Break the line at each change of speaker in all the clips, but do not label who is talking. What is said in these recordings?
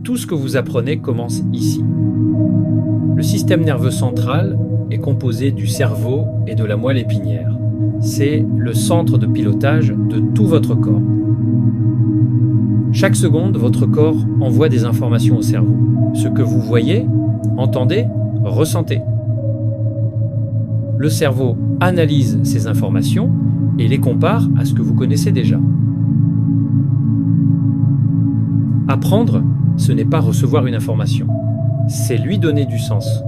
Tout ce que vous apprenez commence ici. Le système nerveux central est composé du cerveau et de la moelle épinière. C'est le centre de pilotage de tout votre corps. Chaque seconde, votre corps envoie des informations au cerveau. Ce que vous voyez, entendez, ressentez. Le cerveau analyse ces informations et les compare à ce que vous connaissez déjà. Apprendre, ce n'est pas recevoir une information, c'est lui donner du sens.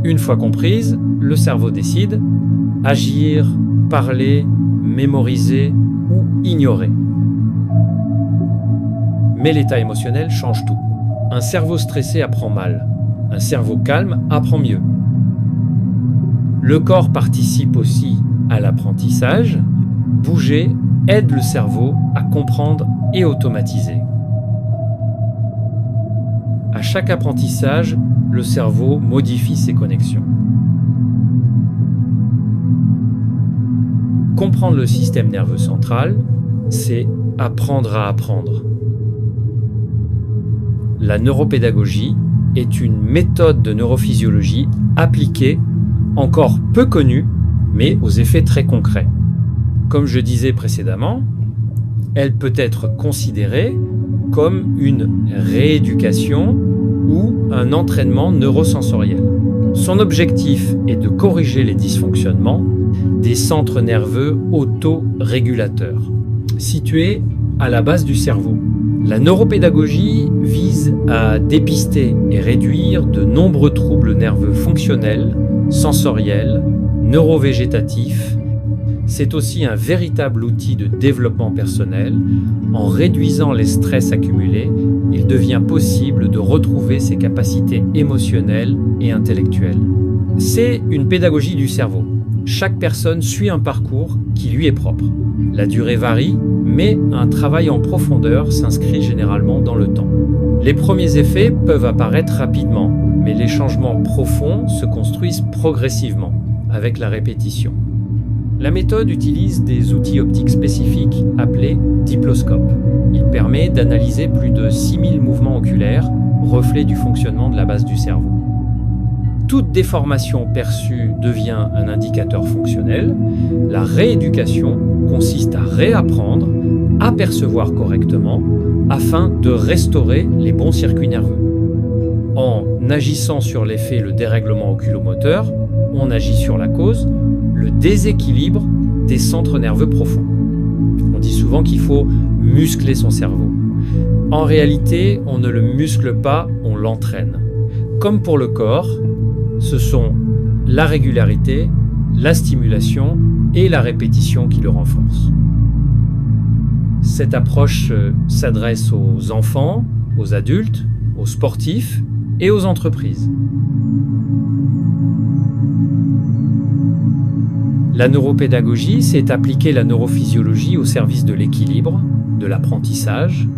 Une fois comprise, le cerveau décide agir, parler, mémoriser ou ignorer. Mais l'état émotionnel change tout. Un cerveau stressé apprend mal. Un cerveau calme apprend mieux. Le corps participe aussi à l'apprentissage. Bouger aide le cerveau à comprendre et automatiser. À chaque apprentissage, le cerveau modifie ses connexions. Comprendre le système nerveux central, c'est apprendre à apprendre. La neuropédagogie est une méthode de neurophysiologie appliquée, encore peu connue, mais aux effets très concrets. Comme je disais précédemment, elle peut être considérée comme une rééducation ou un entraînement neurosensoriel. Son objectif est de corriger les dysfonctionnements des centres nerveux autorégulateurs, situés à la base du cerveau. La neuropédagogie vise à dépister et réduire de nombreux troubles nerveux fonctionnels, sensoriels, neurovégétatifs. C'est aussi un véritable outil de développement personnel. En réduisant les stress accumulés, il devient possible de retrouver ses capacités émotionnelles et intellectuelles. C'est une pédagogie du cerveau. Chaque personne suit un parcours qui lui est propre. La durée varie, mais un travail en profondeur s'inscrit généralement dans le temps. Les premiers effets peuvent apparaître rapidement, mais les changements profonds se construisent progressivement, avec la répétition. La méthode utilise des outils optiques spécifiques appelés diploscopes. Il permet d'analyser plus de 6000 mouvements oculaires, reflets du fonctionnement de la base du cerveau. Toute déformation perçue devient un indicateur fonctionnel. La rééducation consiste à réapprendre, à percevoir correctement, afin de restaurer les bons circuits nerveux. En agissant sur l'effet, le dérèglement oculomoteur, on agit sur la cause, le déséquilibre des centres nerveux profonds. On dit souvent qu'il faut muscler son cerveau. En réalité, on ne le muscle pas, on l'entraîne. Comme pour le corps, ce sont la régularité, la stimulation et la répétition qui le renforcent. Cette approche s'adresse aux enfants, aux adultes, aux sportifs et aux entreprises. La neuropédagogie, c'est appliquer la neurophysiologie au service de l'équilibre, de l'apprentissage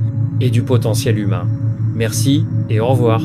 et du potentiel humain. Merci et au revoir.